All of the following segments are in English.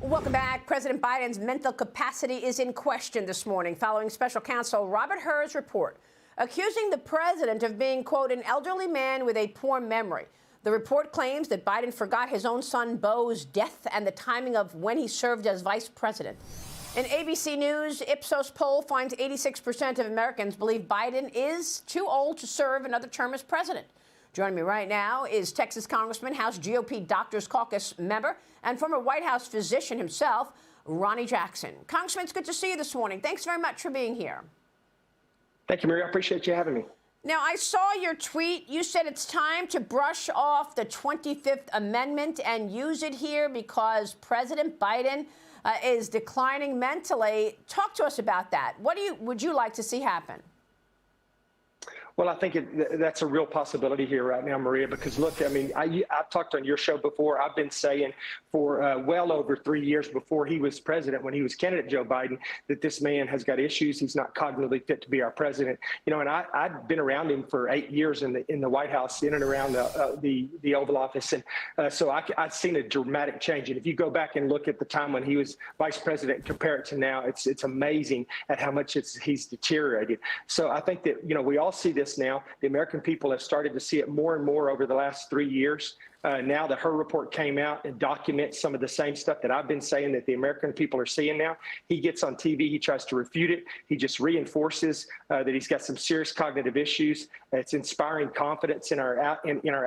Welcome back. President Biden's mental capacity is in question this morning following special counsel Robert Hur's report accusing the president of being, quote, an elderly man with a poor memory. The report claims that Biden forgot his own son Beau's death and the timing of when he served as vice president. An ABC News Ipsos poll finds 86% of Americans believe Biden is too old to serve another term as president. Joining me right now is Texas Congressman, House GOP Doctors Caucus member, and former White House physician himself, Ronny Jackson. Congressman, it's good to see you this morning. Thanks very much for being here. Thank you, Maria. I appreciate you having me. Now, I saw your tweet. You said it's time to brush off the 25th Amendment and use it here because President Biden is declining mentally. Talk to us about that. What would you like to see happen? Well, I think that's a real possibility here right now, Maria, because, look, I mean, I've talked on your show before. I've been saying for well over 3 years before he was president, when he was candidate Joe Biden, that this man has got issues. He's not cognitively fit to be our president. You know, and I've been around him for 8 years in the White House, in and around the Oval Office. And so I've seen a dramatic change. And if you go back and look at the time when he was vice president and compare it to now, it's amazing at how much he's deteriorated. So I think that, you know, we all see this now. The American people have started to see it more and more over the last 3 years. Now the Hur report came out and documents some of the same stuff that I've been saying that the American people are seeing now. He gets on TV, he tries to refute it. He just reinforces that he's got some serious cognitive issues. It's inspiring confidence in our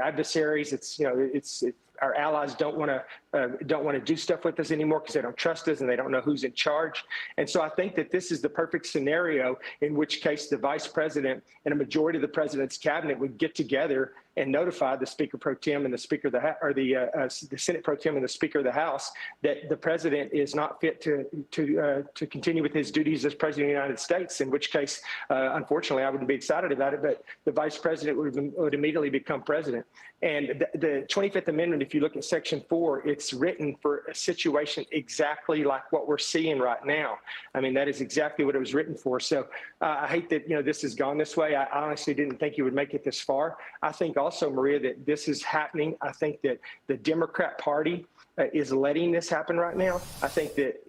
adversaries. It's, you know, our allies don't want to do stuff with us anymore because they don't trust us and they don't know who's in charge. And so I think that this is the perfect scenario in which case the vice president and a majority of the president's cabinet would get together and notify the Speaker pro tem and the Speaker of the Senate pro tem and the Speaker of the House that the president is not fit to continue with his duties as president of the United States. In which case, unfortunately, I wouldn't be excited about it, but the vice president would immediately become president. And the 25th Amendment, if you look at Section 4, it's written for a situation exactly like what we're seeing right now. I mean, that is exactly what it was written for. So I hate that, you know, this has gone this way. I honestly didn't think you would make it this far. I think also, Maria, that this is happening. I think that the Democrat Party is letting this happen right now. I think that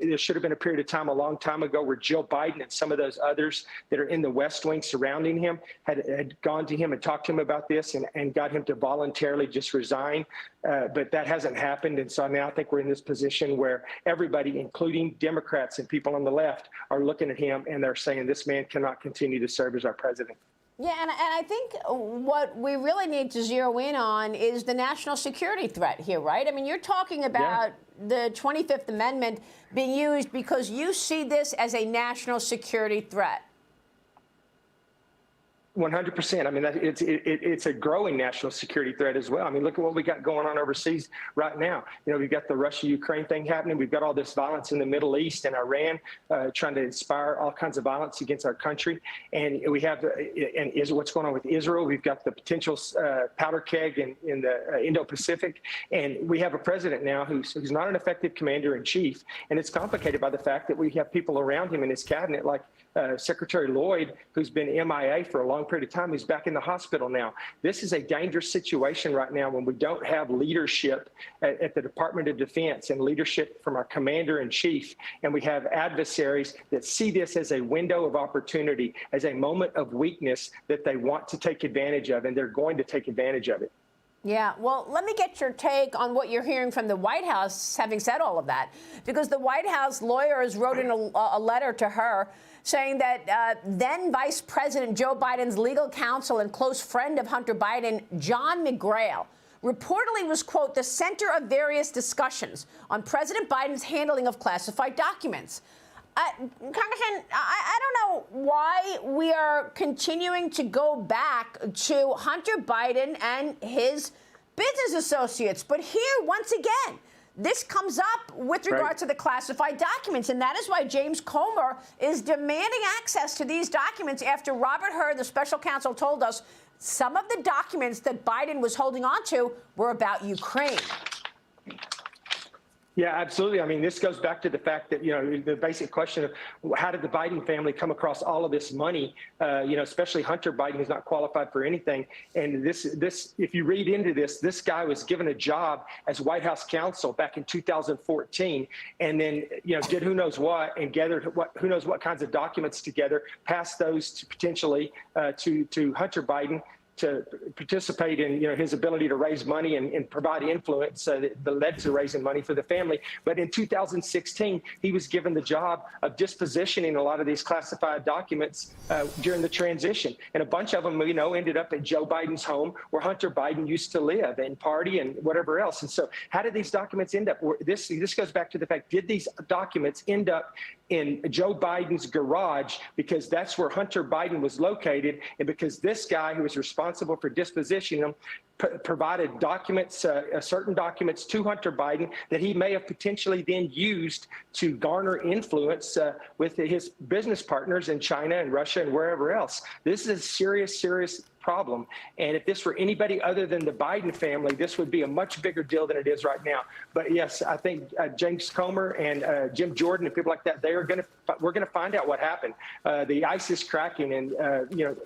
there should have been a period of time a long time ago where Joe Biden and some of those others that are in the West Wing surrounding him had gone to him and talked to him about this and got him to voluntarily just resign. But that hasn't happened. And so now I think we're in this position where everybody, including Democrats and people on the left, are looking at him and they're saying this man cannot continue to serve as our president. Yeah, and I think what we really need to zero in on is the national security threat here, right? I mean, you're talking about the 25th Amendment being used because you see this as a national security threat. 100%. I mean, it's a growing national security threat as well. I mean, look at what we got going on overseas right now. You know, we've got the Russia-Ukraine thing happening. We've got all this violence in the Middle East and Iran trying to inspire all kinds of violence against our country. And we have what's going on with Israel. We've got the potential powder keg in the Indo-Pacific. And we have a president now who's not an effective commander-in-chief. And it's complicated by the fact that we have people around him in his cabinet like Secretary Lloyd, who's been MIA for a long period of time, who's back in the hospital now. This is a dangerous situation right now when we don't have leadership at the Department of Defense and leadership from our commander-in-chief, and we have adversaries that see this as a window of opportunity, as a moment of weakness that they want to take advantage of, and they're going to take advantage of it. Yeah, well, let me get your take on what you're hearing from the White House, having said all of that, because the White House lawyers wrote in a letter to her saying that then Vice President Joe Biden's legal counsel and close friend of Hunter Biden, John McGrail, reportedly was, quote, the center of various discussions on President Biden's handling of classified documents. Congressman, I don't know why we are continuing to go back to Hunter Biden and his business associates. But here, once again, this comes up with regard to the classified documents. And that is why James Comer is demanding access to these documents after Robert Hur, the special counsel, told us some of the documents that Biden was holding on to were about Ukraine. Yeah, absolutely. I mean, this goes back to the fact that, the basic question of how did the Biden family come across all of this money, especially Hunter Biden, who's not qualified for anything. And this, if you read into this guy was given a job as White House counsel back in 2014, and then, did who knows what and gathered who knows what kinds of documents together, passed those to potentially to Hunter Biden to participate in, his ability to raise money and provide influence that led to raising money for the family. But in 2016, he was given the job of dispositioning a lot of these classified documents during the transition. And a bunch of them, ended up at Joe Biden's home where Hunter Biden used to live and party and whatever else. And so how did these documents end up? This goes back to the fact, did these documents end up in Joe Biden's garage, because that's where Hunter Biden was located, and because this guy who was responsible for dispositioning them provided documents, certain documents to Hunter Biden that he may have potentially then used to garner influence with his business partners in China and Russia and wherever else. This is a serious, serious problem. And if this were anybody other than the Biden family, this would be a much bigger deal than it is right now. But yes, I think James Comer and Jim Jordan and people like that, we're going to find out what happened. The ice is cracking, and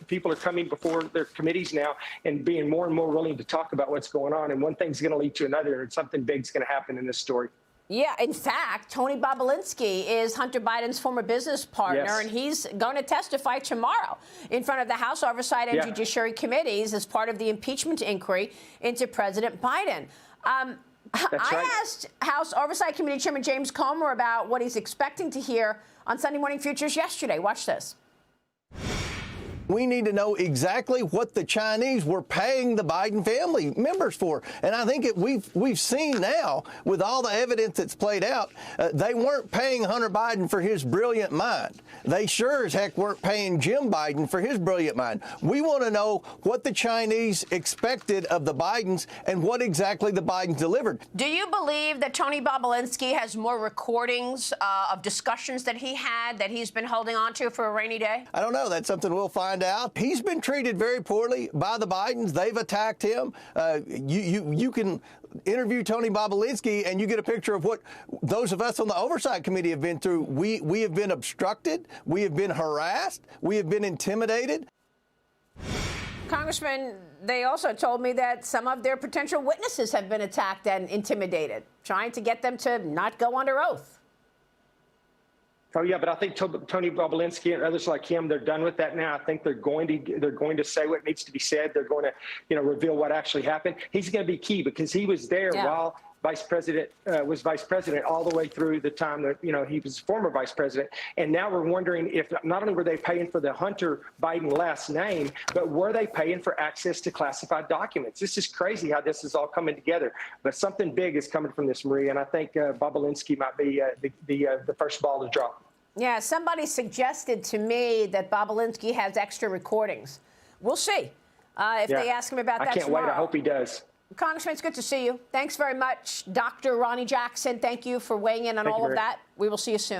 people are coming before their committees now and being more and more willing to talk about what's going on. And one thing's going to lead to another, and something big's going to happen in this story. Yeah, in fact, Tony Bobulinski is Hunter Biden's former business partner, Yes. and he's going to testify tomorrow in front of the House Oversight and Judiciary Committees as part of the impeachment inquiry into President Biden. I asked House Oversight Committee Chairman James Comer about what he's expecting to hear on Sunday Morning Futures yesterday. Watch this. We need to know exactly what the Chinese were paying the Biden family members for. And I think we've seen now, with all the evidence that's played out, they weren't paying Hunter Biden for his brilliant mind. They sure as heck weren't paying Jim Biden for his brilliant mind. We want to know what the Chinese expected of the Bidens and what exactly the Bidens delivered. Do you believe that Tony Bobulinski has more recordings of discussions that he had that he's been holding on to for a rainy day? I don't know. That's something we'll find out. He's been treated very poorly by the Bidens. They've attacked him. You can interview Tony Bobulinski and you get a picture of what those of us on the Oversight Committee have been through. We have been obstructed. We have been harassed. We have been intimidated. Congressman, they also told me that some of their potential witnesses have been attacked and intimidated, trying to get them to not go under oath. Oh yeah, but I think Tony Bobulinski and others like him, they're done with that now. I think they're going to say what needs to be said. They're going to, reveal what actually happened. He's going to be key because he was there while Vice President was Vice President all the way through the time that he was former Vice President. And now we're wondering if not only were they paying for the Hunter Biden last name, but were they paying for access to classified documents? This is crazy how this is all coming together. But something big is coming from this, Maria, and I think Bobulinski might be the first ball to drop. Yeah, somebody suggested to me that Bobulinski has extra recordings. We'll see if they ask him about that tomorrow. I can't wait. I hope he does. Congressman, it's good to see you. Thanks very much. Dr. Ronny Jackson, thank you for weighing in on all of that. We will see you soon.